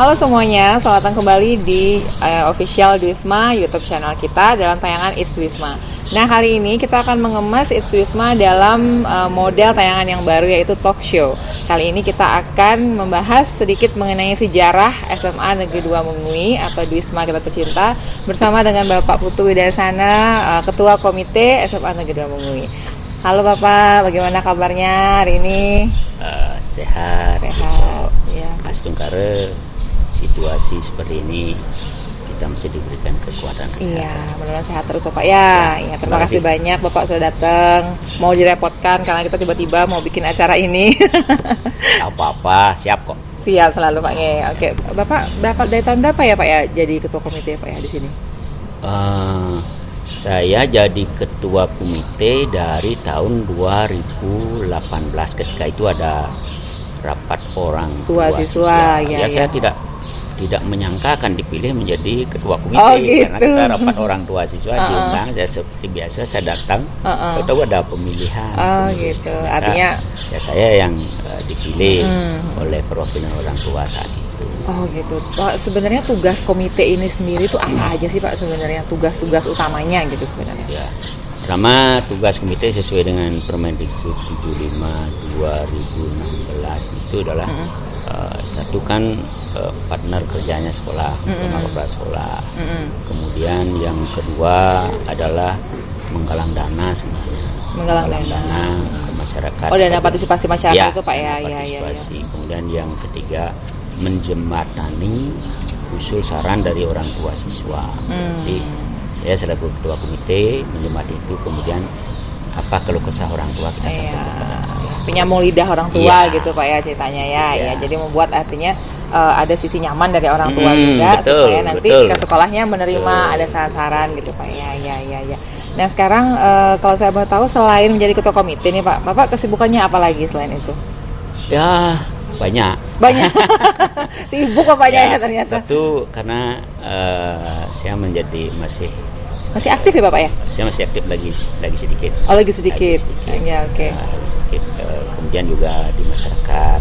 Halo semuanya, selamat datang kembali di official Duisma YouTube channel kita dalam tayangan It's Duisma. Nah, hari ini kita akan mengemas It's Duisma dalam model tayangan yang baru, yaitu talk show. Kali ini kita akan membahas sedikit mengenai sejarah SMA Negeri 2 Mengui atau Duisma kita tercinta bersama dengan Bapak Putu Widarsana, Ketua Komite SMA Negeri 2 Mengui. Halo Bapak, bagaimana kabarnya hari ini? Sehat. Ya. Mas Tungkare, situasi seperti ini kita mesti diberikan kekuatan. Iya, mudah-mudahan sehat terus Bapak ya. Ya, terima kasih banyak Bapak sudah datang. Mau direpotkan karena kita tiba-tiba mau bikin acara ini. Apa-apa, siap kok. Siap selalu Pak Nge. Oke, Bapak dari tahun berapa ya Pak ya jadi ketua komite Pak ya di sini? Saya jadi ketua komite dari tahun 2018, ketika itu ada rapat orang tua siswa. Ya, saya tidak menyangka akan dipilih menjadi ketua komite, gitu. karena kita rapat orang tua siswa diundang. Saya seperti biasa saya datang, tahu ada pemilihan. Gitu. Artinya ya saya yang dipilih oleh perwakilan orang tua saat itu. Oh gitu. Pak, sebenarnya tugas komite ini sendiri itu apa aja sih Pak sebenarnya, tugas-tugas utamanya gitu sebenarnya? Ya. Pertama, tugas komite sesuai dengan Permendikbud 75/2016 itu adalah satukan partner kerjanya sekolah, kepala sekolah. Kemudian yang kedua adalah menggalang dana sebenarnya. Menggalang dana ke masyarakat. Oh, dana partisipasi masyarakat ya, itu Pak ya. Partisipasi. Kemudian yang ketiga menjembatani usul saran dari orang tua siswa. Jadi saya selaku ketua komite menjembatani itu, kemudian apa keluh kesah orang tua kita sampaikan kepada masyarakat. Penyambung lidah orang tua gitu Pak ya ceritanya ya. Ya, jadi membuat artinya ada sisi nyaman dari orang tua juga, supaya nanti ke sekolahnya menerima ada saran-saran gitu Pak ya. Nah sekarang kalau saya mau tahu, selain menjadi ketua komite nih Pak, Bapak kesibukannya apa lagi selain itu? Ya banyak. Sibuk Bapaknya ya ternyata. Satu karena saya masih aktif ya Bapak ya? Saya masih aktif lagi sedikit. Oh lagi sedikit. Ya oke. Sedikit. Kemudian juga di masyarakat,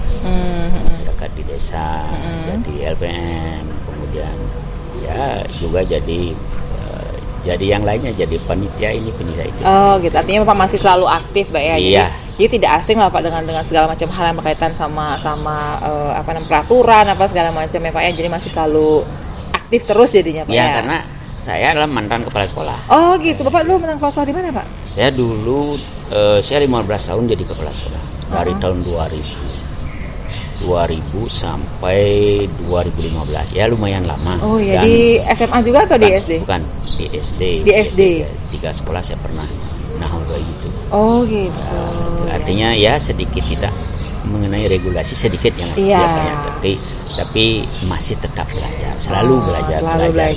masyarakat di desa, jadi LPM, kemudian ya juga jadi yang lainnya, jadi panitia ini panitia itu. Oh gitu. Artinya Bapak masih selalu aktif Pak ya? Iya. Jadi tidak asing lah Pak dengan segala macam hal yang berkaitan sama peraturan apa segala macam ya Pak ya. Jadi masih selalu aktif terus jadinya Pak ya. Ya karena saya adalah mantan kepala sekolah. Oh gitu. Bapak dulu mantan kepala sekolah di mana Pak? Saya dulu saya 15 tahun jadi kepala sekolah dari tahun 2000 sampai 2015. Ya lumayan lama. Oh ya. Di SMA juga atau di SD? Bukan, di SD. Di SD. 3 sekolah saya pernah kayak gitu. Oh gitu. Artinya ya sedikit kita mengenai regulasi sedikit yang ngerti, tapi masih tetap belajar, selalu belajar.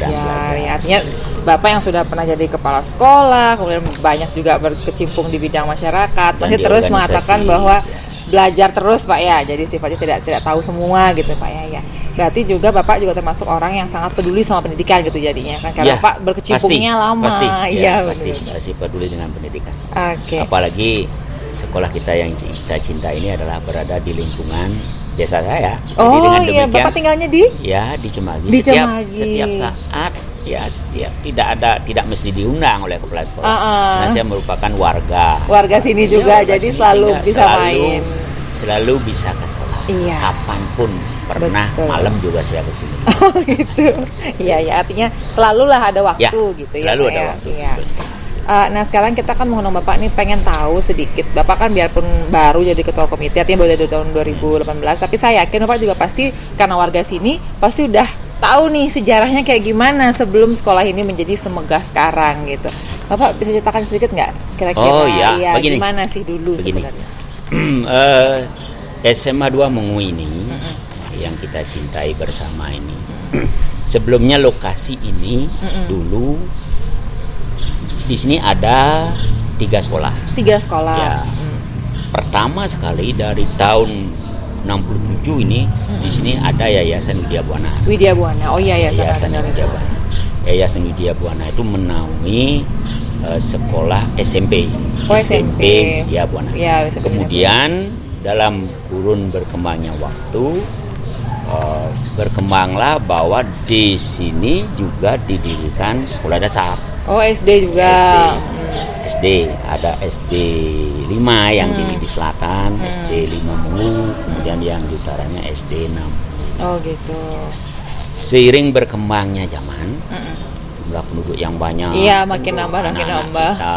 Ya, artinya Bapak yang sudah pernah jadi kepala sekolah, kemudian banyak juga berkecimpung di bidang masyarakat, masih terus mengatakan bahwa belajar terus Pak ya. Jadi sifatnya tidak tahu semua gitu Pak ya. Berarti juga Bapak juga termasuk orang yang sangat peduli sama pendidikan gitu jadinya kan, karena Bapak berkecimpungnya lama. Pasti peduli dengan pendidikan. Apalagi sekolah kita yang kita cinta ini adalah berada di lingkungan desa saya. Oh iya, Bapak tinggalnya di? Ya di Cemagi. Setiap saat ya tidak mesti diundang oleh kepala sekolah. Karena saya merupakan warga sini juga, jadi selalu bisa main. Selalu bisa ke sekolah. Iya. Kapanpun pernah. Betul. Malam juga saya ke sini. Oh gitu. Iya, artinya selalulah ada waktu gitu ya. Selalu ada waktu. Iya. Nah sekarang kita kan mengundang Bapak nih, pengen tahu sedikit. Bapak kan biarpun baru jadi ketua komite, artinya baru dari tahun 2018, tapi saya yakin Bapak juga pasti karena warga sini pasti udah tahu nih sejarahnya kayak gimana sebelum sekolah ini menjadi semegah sekarang gitu. Bapak bisa ceritakan sedikit nggak kira-kira gimana sih dulu sebenarnya? SMA 2 Mengui ini yang kita cintai bersama ini. Sebelumnya lokasi ini dulu di sini ada 3 sekolah. 3 sekolah. Ya. Pertama sekali dari tahun 67 ini di sini ada Yayasan Widya Buana. Oh iya, Yayasan Widya Buana. Yayasan Widya Buana itu menaungi sekolah SMP. SMP Widya Buana. Kemudian dalam kurun berkembangnya waktu berkembanglah bahwa di sini juga didirikan sekolah dasar. Oh, SD juga. SD ada SD 5 yang di selatan, SD 5 Mungu, kemudian yang di utaranya SD 6. Oh gitu. Seiring berkembangnya zaman, jumlah penduduk yang banyak, iya, makin nambah, makin nambah. Kita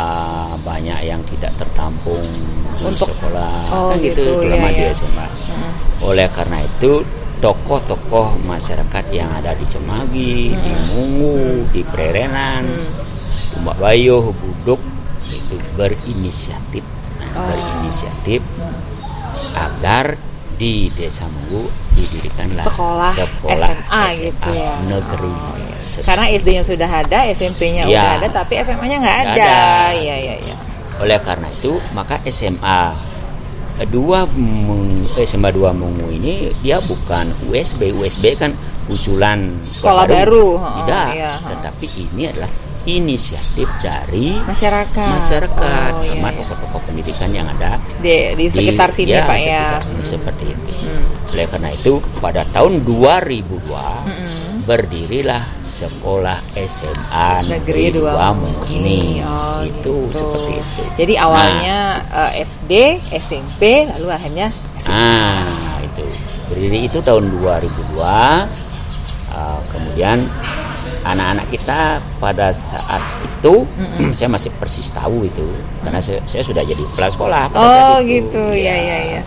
banyak yang tidak tertampung di untuk sekolah, kan gitu, terutama iya, di SMA. Oleh karena itu, tokoh-tokoh masyarakat yang ada di Cemagi, di Mungu, di Prerenan, Tumbak Bayuh, Buduk itu berinisiatif agar di Desa Mungu didirikanlah sekolah SMA gitu ya, negeri. Karena SD-nya sudah ada, SMP-nya udah ada, tapi SMA-nya nggak ada. Iya. Oleh karena itu maka SMA 2 Mungu ini dia bukan USB kan usulan sekolah baru. Tidak, tetapi ini adalah inisiatif dari masyarakat, sama tokoh-tokoh pendidikan yang ada di sekitar sini, Pak, ya. Seperti itu. Oleh karena itu pada tahun 2002 berdirilah sekolah SMA Negeri 2 Mungu ini. Itu gitu. Seperti itu. Jadi awalnya SD, SMP, lalu akhirnya SMA. Itu berdiri itu tahun 2002. Kemudian anak-anak kita pada saat itu saya masih persis tahu itu karena saya sudah jadi kepala sekolah pada saat itu. Gitu ya.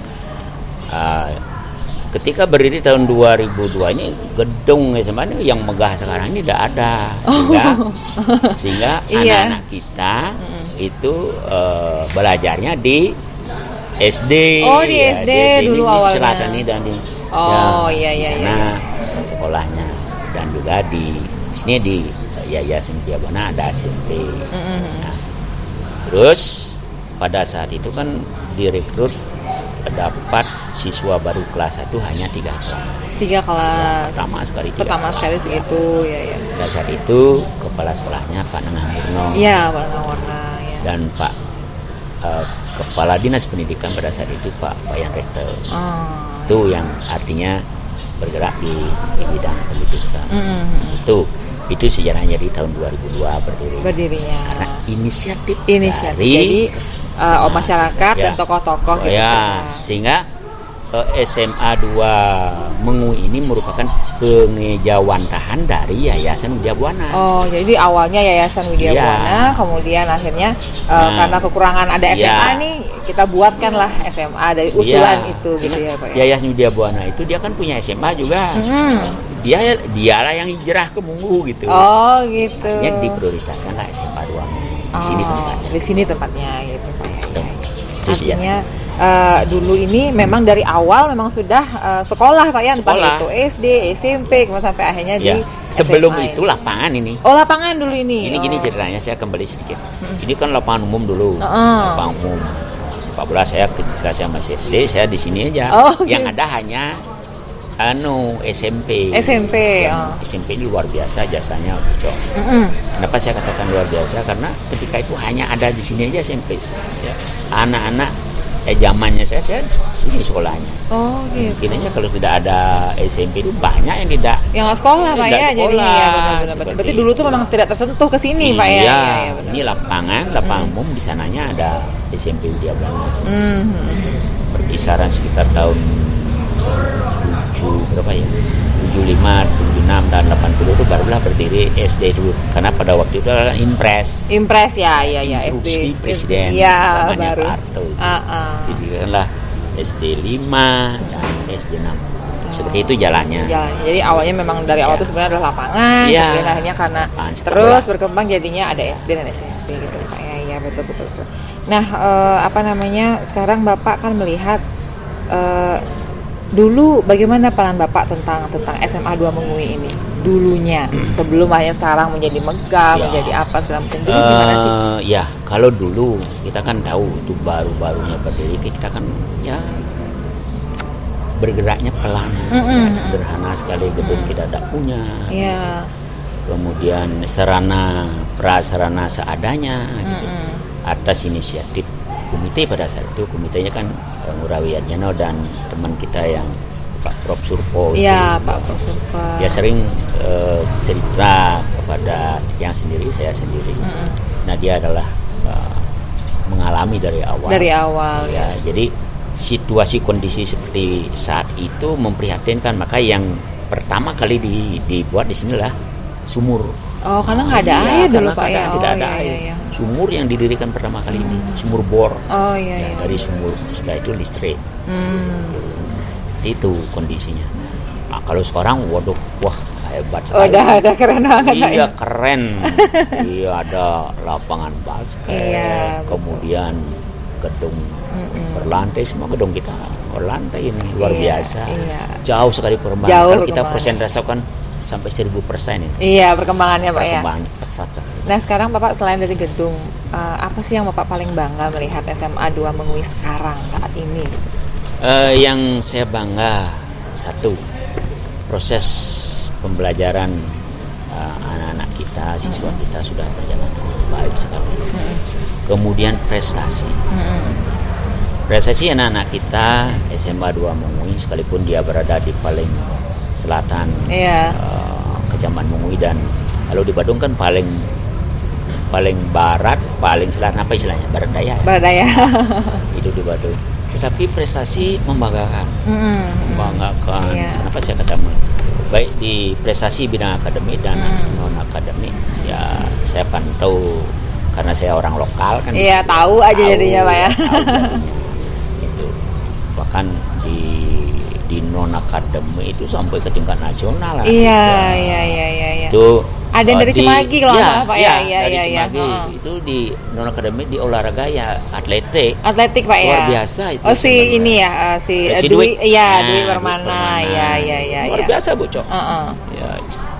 Ketika berdiri tahun 2002 ini gedung SMA ini yang megah sekarang ini tidak ada, sehingga anak-anak kita itu belajarnya di SD. Di SD dulu di awalnya. Selatan ini dan di di sana sekolahnya, dan juga di sini di Yayasan Widya Buana ada SMP. Nah, terus pada saat itu kan direkrut dapat siswa baru kelas 1 hanya 3 kelas. 3 kelas. Pertama sekali segitu ya. Pada saat itu kepala sekolahnya Pak Nanang Murno. Iya, Pak Nanang Murno. Ya. Dan Pak Kepala Dinas Pendidikan pada saat itu Pak Wayan Rekte. Itu yang artinya bergerak di bidang pendidikan. Itu sejarahnya di tahun 2002 berdirinya. Karena inisiatif dari jadi masyarakat dan tokoh-tokoh gitu. Sehingga SMA 2 Mungu ini merupakan pengejawantahan dari Yayasan Widya Buana. Jadi awalnya Yayasan Widya Buana, kemudian akhirnya karena kekurangan ada SMA nih, kita buatkanlah SMA dari usulan itu gitu ya, Pak. Yayasan Widya Buana itu dia kan punya SMA juga. Dialah yang hijrah ke Mungu gitu. Gitu. Yang diprioritaskanlah SMA 2 Mungu. Di sini tempatnya gitu, Pak. Artinya dulu ini memang dari awal memang sudah sekolah, Pak, ya, entah itu SD, SMP, kemudian sampai akhirnya di sebelum SMA itu lapangan ini. Lapangan dulu ini. Ini gini ceritanya, saya kembali sedikit. Ini kan lapangan umum dulu. Lapangan umum sepak bola. Saya ketika saya masih SD, saya di sini aja. Yang ada hanya SMP. SMP ini luar biasa jasanya, Ucok. Kenapa saya katakan luar biasa? Karena ketika itu hanya ada di sini aja SMP. Anak-anak zamannya saya sini sekolahnya. Gitu. Mungkin aja kalau tidak ada SMP itu banyak yang tidak sekolah, Pak, ya. Jadi benar-benar. Berarti dulu tuh memang tidak tersentuh ke sini, Pak, ya. Ini lapangan umum, di sananya ada SMP Widya Buana. Berkisaran sekitar tahun 75, 76 dan 80 itu barulah berdiri SD dulu. Karena pada waktu itu adalah Impres ya, instruksi SD Presiden namanya Pak Harto. Didirikanlah SD 5 dan SD 6. Seperti itu jalannya. Jadi awalnya memang dari awal itu sebenarnya adalah lapangan, kemudian akhirnya karena terus berkembang jadinya ada SD dan SMP gitu, Pak. Ya, betul. Nah, sekarang Bapak kan melihat dulu bagaimana peran Bapak tentang SMA 2 Mungu ini dulunya, sebelum akhirnya sekarang menjadi megah, menjadi apa segala macam. Dulu gimana sih? Kalau dulu kita kan tahu itu baru-barunya berdiri, kita kan bergeraknya pelan, sederhana sekali, gedung kita tidak punya. Kemudian prasarana seadanya, gitu. Atas inisiatif komite pada saat itu, komitenya kan Ngurawi Adjano dan teman kita yang Pak Prof Surpo. Iya, Pak Prof Surpo. Dia sering cerita kepada yang sendiri, saya sendiri. Nah, dia adalah mengalami dari awal. Dari awal ya. Jadi situasi kondisi seperti saat itu memprihatinkan. Maka yang pertama kali dibuat di sinilah sumur. Oh, karena nggak ada air dulu Pak ya. Tidak ada air. Iya. Sumur yang didirikan pertama kali ini, sumur bor. Oh iya. Dari sumur sudah itu listrik. Seperti itu kondisinya. Nah, kalau sekarang, waduh, wah hebat sekali. Udah keren banget. Iya, keren. Iya, ada lapangan basket, kemudian gedung berlantai, semua gedung kita berlantai ini luar biasa. Iya. Jauh sekali perkembangan. Kalau kita persentasekan sampai 1000% itu. Iya, perkembangannya Pak ya. Perkembangannya pesat sekali. Nah, sekarang Bapak selain dari gedung, apa sih yang Bapak paling bangga melihat SMA 2 Mengui sekarang saat ini? Yang saya bangga, satu, proses pembelajaran anak-anak kita, siswa kita sudah berjalan baik sekali. Kemudian prestasi. Prestasi anak-anak kita SMA 2 Mengui, sekalipun dia berada di paling selatan Kecamatan Mengui, dan kalau di Badung kan paling barat, paling selatan, apa istilahnya, barat daya. Barat daya. Itu di Badung. Tetapi prestasi membanggakan. Membanggakan. Kenapa saya katakan baik di prestasi bidang akademik dan non akademik, ya saya pantau karena saya orang lokal kan. Iya, tahu aja jadinya Pak ya. Itu bahkan di non akademik itu sampai ke tingkat nasional. Iya. Itu ada yang dari Cemagi kalau nggak salah Pak ya. Dari Cemagi itu di non akademik, di olahraga ya atletik Pak ya. Luar biasa itu. Oh si ini ya si Dwi, Dwi Permana. Iya. Luar biasa Bu Cok. Ya,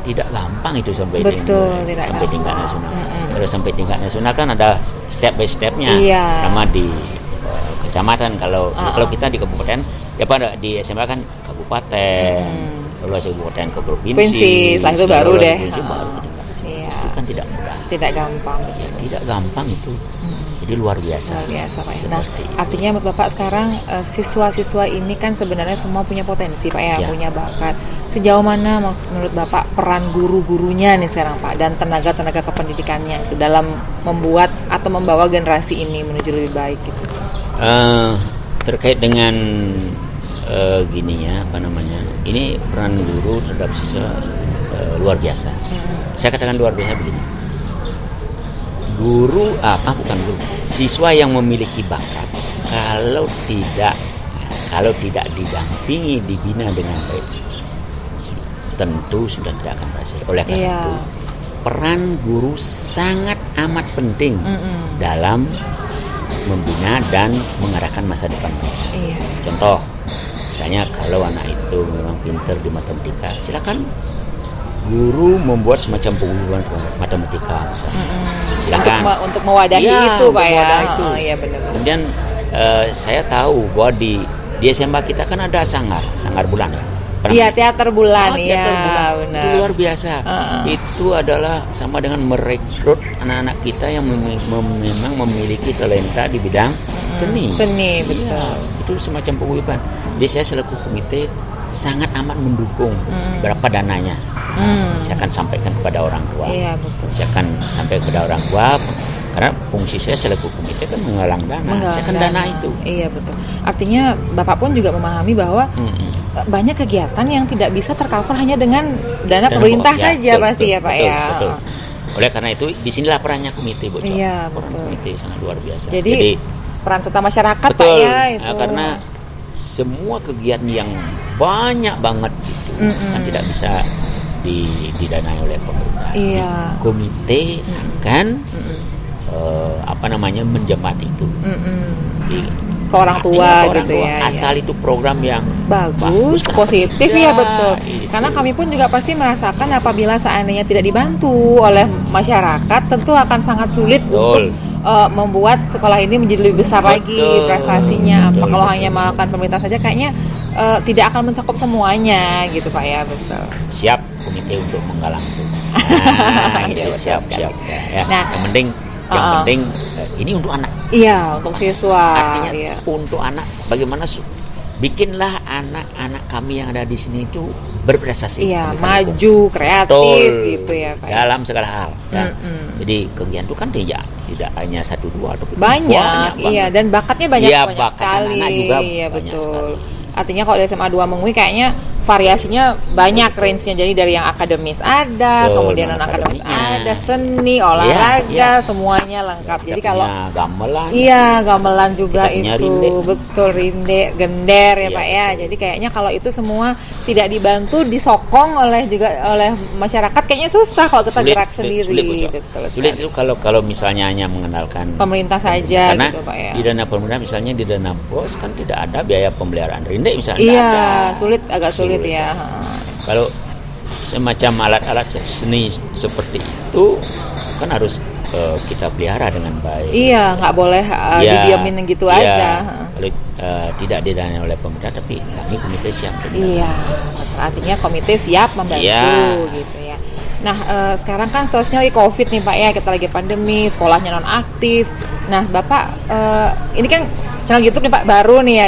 tidak gampang itu sampai tingkat nasional. Kalau sampai tingkat nasional kan ada step by stepnya. Sama di kecamatan, kalau kita di kabupaten ya pada di SMA kan kabupaten, lalu kabupaten ke provinsi, setelah itu baru deh. Itu kan tidak mudah, tidak gampang. Ya, tidak gampang itu. Jadi luar biasa Pak. Nah, artinya menurut Bapak sekarang siswa-siswa ini kan sebenarnya semua punya potensi Pak ya, punya bakat. Sejauh mana menurut Bapak peran guru-gurunya nih sekarang Pak, dan tenaga-tenaga kependidikannya itu dalam membuat atau membawa generasi ini menuju lebih baik gitu? Terkait dengan ini peran guru terhadap siswa luar biasa. Saya katakan luar biasa begini. Siswa yang memiliki bakat kalau tidak didampingi, dibina dengan baik, tentu sudah tidak akan berhasil. Oleh karena itu, peran guru sangat amat penting dalam membina dan mengarahkan masa depan mereka. Contoh, misalnya kalau anak itu memang pintar di matematika, silakan guru membuat semacam pengumuman matematika misalnya. Silakan untuk mewadahi itu Pak ya. Iya benar. Kemudian saya tahu bahwa di SMA kita kan ada sanggar bulan ya. Iya, teater bulan. Benar. Itu luar biasa. Itu adalah sama dengan merekrut anak-anak kita yang memang memiliki talenta di bidang seni. Betul. Itu semacam penguyuban. Jadi saya selaku komite sangat amat mendukung. Berapa dananya? Saya akan sampaikan kepada orang tua. Iya, betul. Saya akan sampaikan kepada orang tua, karena fungsi saya selaku komite kan menggalang dana itu. Iya, betul. Artinya Bapak pun juga memahami bahwa banyak kegiatan yang tidak bisa tercover hanya dengan dana pemerintah saja, pasti ya Pak ya. Betul. Oleh karena itu disinilah perannya komite Bu. Iya, peran betul. Komite sangat luar biasa. Jadi peran serta masyarakat betul, Pak ya itu. Karena semua kegiatan yang banyak banget itu kan tidak bisa didanai oleh pemerintah. Iya. Komite akan menjembat itu ke orang tua gitu ya. Asal itu program yang bagus, positif ya betul. Karena kami pun juga pasti merasakan apabila seandainya tidak dibantu oleh masyarakat, tentu akan sangat sulit untuk membuat sekolah ini menjadi lebih besar lagi prestasinya. Kalau hanya melakukan pemerintah saja kayaknya tidak akan mencakup semuanya gitu Pak ya, betul. Siap komite untuk menggalang itu. Siap. Ya. Nah, yang penting ini untuk anak. Iya, untuk siswa. Artinya untuk anak bagaimana bikinlah anak-anak kami yang ada di sini itu berprestasi. Iya, Kami maju, dukung. kreatif Betul. gitu ya Pak. Dalam segala hal. Ya. Jadi kegiatan itu kan tidak hanya 1-2 tapi Banyak, iya, dan bakatnya banyak, Iya, banyak bakat sekali. anak-anak juga Iya, banyak betul. sekali. Artinya kalau di SMA 2 Mengui kayaknya variasinya banyak range-nya. Jadi dari yang akademis ada, Betul, kemudian non akademis non-akademiknya. ada, seni, olahraga, Iya. semuanya lengkap. Jadi Kita kalau punya gamelan. iya, gamelan juga Kita punya itu. rinde. Betul, rinde, gender ya Iya, Pak ya. betul. Jadi kayaknya kalau itu semua tidak dibantu, disokong oleh masyarakat, kayaknya susah kalau kita gerak sendiri. Sulit, Betul sulit sekali. itu kalau misalnya hanya mengandalkan Pemerintah saja karena gitu Pak ya. di dana pemerintah misalnya di dana BOS kan tidak ada biaya pemeliharaan rinde misalnya. Iya, tidak ada. agak sulit ya. Kalau semacam alat-alat seni seperti itu kan harus kita pelihara dengan baik. Iya, nggak boleh didiamin gitu iya. aja. Kalau tidak didanai oleh pemerintah, tapi kami komite siap. Iya, artinya komite siap membantu Iya. gitu ya. Nah, sekarang kan situasinya lagi COVID nih Pak ya, kita lagi pandemi, sekolahnya non aktif. Nah, Bapak ini kan channel YouTube nih Pak baru nih ya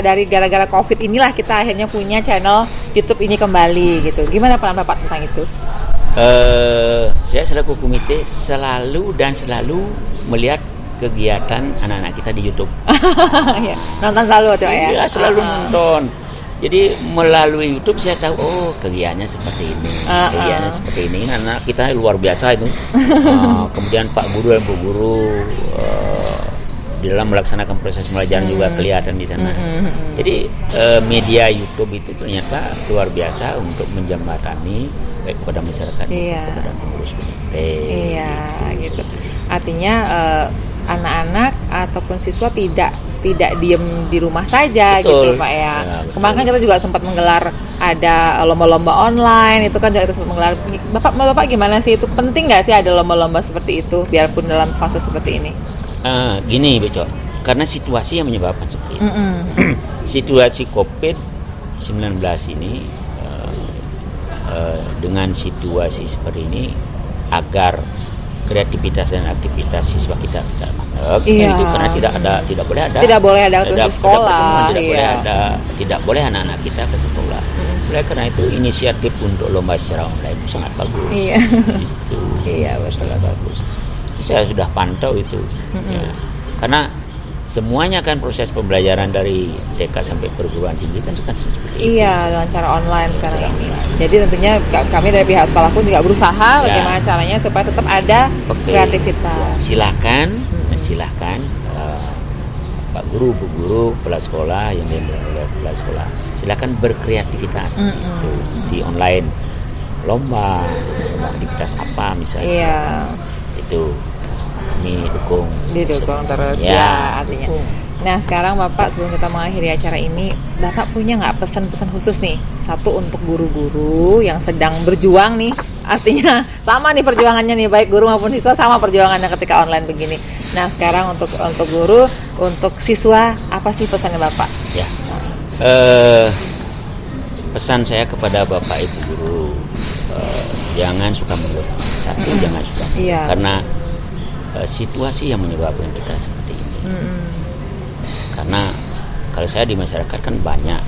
dari gara-gara COVID inilah kita akhirnya punya channel YouTube ini kembali gitu. Gimana peran Bapak tentang itu? Saya selaku komite selalu melihat kegiatan anak-anak kita di YouTube. Ya, nonton selalu tuh ya. Iya, selalu nonton. Jadi melalui YouTube saya tahu kegiatannya seperti ini, kegiatannya seperti ini. Anak kita luar biasa itu. Kemudian Pak Guru dan Bu Guru di dalam melaksanakan proses pembelajaran juga kelihatan di sana. Jadi media YouTube itu ternyata luar biasa untuk menjembatani baik kepada masyarakat Iya. kepada pengurus komite. Iya, gitu. Artinya anak-anak ataupun siswa tidak diem di rumah saja. Betul. Gitu Pak ya. Ya, betul. Kemarin kan kita juga sempat menggelar ada lomba-lomba online, itu kan juga kita sempat menggelar. Bapak gimana sih, itu penting nggak sih ada lomba-lomba seperti itu biarpun dalam fase seperti ini? Gini Beco, karena situasi yang menyebabkan seperti itu. Situasi COVID-19 ini dengan situasi seperti ini agar kreativitas dan aktivitas siswa kita tidak mandek. Iya. Itu karena tidak boleh ada aktivitas sekolah, tidak boleh anak-anak kita ke sekolah. Oleh karena itu inisiatif untuk lomba secara online itu sangat bagus. Iya. Itu sangat bagus. Saya sudah pantau itu. Ya. Karena semuanya kan proses pembelajaran dari TK sampai perguruan tinggi kan seperti itu. Iya, dengan cara online sekarang ini. Jadi tentunya kami dari pihak sekolah pun juga berusaha bagaimana caranya supaya tetap ada kreativitas. Silahkan Pak Guru, Bu Guru, kepala sekolah yang oleh kepala sekolah, silahkan berkreativitas itu di online, lomba aktivitas apa misalnya. Iya. Itu kami didukung terus ya artinya. Nah sekarang Bapak, sebelum kita mengakhiri acara ini, Bapak punya nggak pesan-pesan khusus nih? Satu untuk guru-guru yang sedang berjuang nih, artinya sama nih perjuangannya nih, baik guru maupun siswa sama perjuangannya ketika online begini. Nah sekarang untuk guru, untuk siswa, apa sih pesannya Bapak? Ya, pesan saya kepada Bapak Ibu guru, jangan suka mengeluh. Satu, jangan suka mengeluh. Iya. Karena situasi yang menyebabkan kita seperti ini. Karena kalau saya di masyarakat kan banyak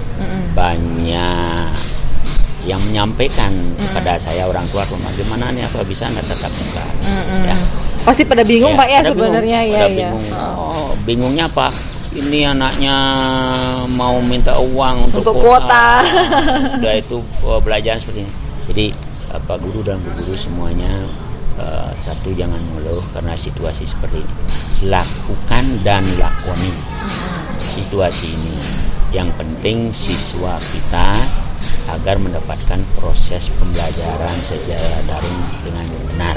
yang menyampaikan kepada saya orang tua, bagaimana nih apa bisa Anda tatap muka. Ya. Pasti pada bingung Pak ya pada sebenarnya bingung, ya. Bingung. Bingungnya apa? Ini anaknya mau minta uang untuk kuota. Sudah itu belajar seperti ini. Jadi Pak Guru dan Bu Guru semuanya, satu, jangan mengeluh karena situasi seperti ini. Lakukan dan lakoni situasi ini. Yang penting siswa kita agar mendapatkan proses pembelajaran secara daring dengan benar.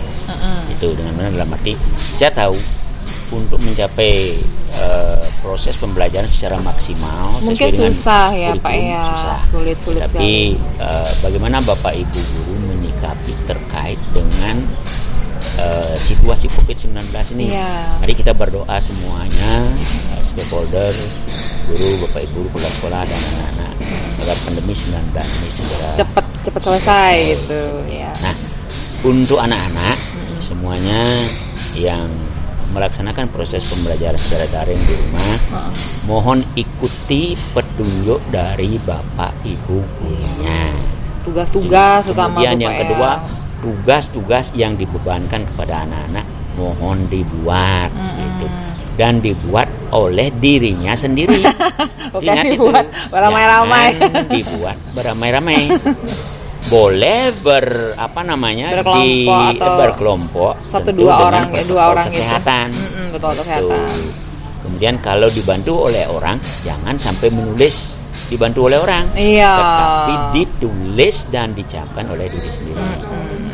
Itu dengan benar dalam arti saya tahu untuk mencapai proses pembelajaran secara maksimal mungkin sesuai susah dengan ya Pak ya, susah. sulit Tapi sekali. Bagaimana Bapak Ibu guru menyikapi terkait dengan situasi COVID-19 ini? Iya. Mari kita berdoa semuanya, stakeholder, guru, Bapak Ibu guru, kepala sekolah dan anak-anak, agar pandemi 19 ini segera cepat selesai gitu ya. Nah, untuk anak-anak semuanya yang melaksanakan proses pembelajaran secara daring di rumah, mohon ikuti petunjuk dari Bapak Ibu gurunya. Tugas-tugas utama Kemudian tuh, yang Pak, kedua, ya. tugas-tugas yang dibebankan kepada anak-anak mohon dibuat gitu. Dan dibuat oleh dirinya sendiri. Bukan Ingat dibuat itu. beramai-ramai. Jangan dibuat beramai-ramai. Boleh Berkelompok atau berkelompok satu tentu dua dengan orang, protokol dua orang gitu. kesehatan. Betul, kesehatan. Tuh. Kemudian kalau dibantu oleh orang, jangan sampai menulis dibantu oleh orang, Iya. tetapi ditulis dan dicapkan oleh diri sendiri.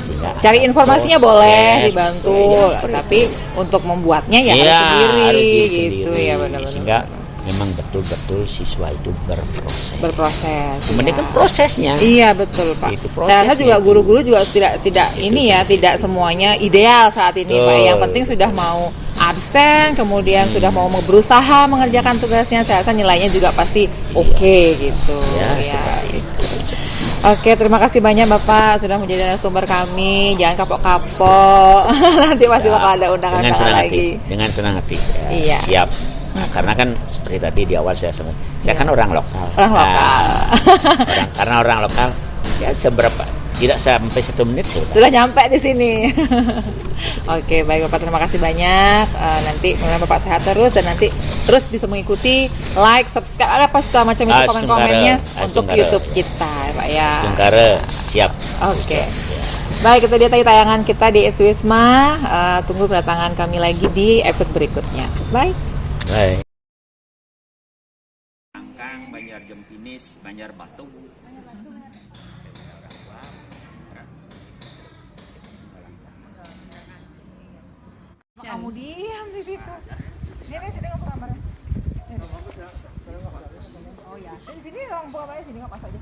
Sehingga Cari ada informasinya proses, boleh dibantu, ya, seperti tapi itu. untuk membuatnya ya Iya, harus sendiri harus diri gitu sendiri. ya, benar-benar. Sehingga memang betul-betul siswa itu berproses. Berproses. Kemudian ya. kan prosesnya. Iya betul Pak. Itu Saya rasa prosesnya juga itu. guru-guru juga tidak Itu ini ya, seperti tidak semuanya ideal saat ini Pak. Betul. Yang penting sudah mau absen, kemudian sudah mau berusaha mengerjakan tugasnya. Saya rasa nilainya juga pasti oke gitu. Ya, Ya. seperti itu. Oke, terima kasih banyak Bapak sudah menjadi narasumber kami. Jangan kapok-kapok. Nanti pasti Ya, bakal ada undangan dengan senang lagi. hati, dengan senang hati. Ya, Iya. Siap. Nah, karena kan seperti tadi di awal saya sebut, saya kan orang lokal. Orang lokal. Karena orang lokal, ya seberapa tidak sampai 1 menit Sudah nyampe di sini. Oke, baik Bapak, terima kasih banyak. Nanti mudah-mudahan Bapak sehat terus dan nanti terus bisa mengikuti, like, subscribe, ada apa segala macam itu komen-komennya untuk YouTube kita, Pak ya. Stungkare, siap. Oke. Baik, itu dia tadi tayangan kita di Wisma. Tunggu kedatangan kami lagi di episode berikutnya. Bye. Baik. Tangkang, Banjar Jempinis, Banjar Batu. Kamu diam di situ. Ini sini nggak kamarnya. Oh ya, di sini orang buka sini nggak pas aja.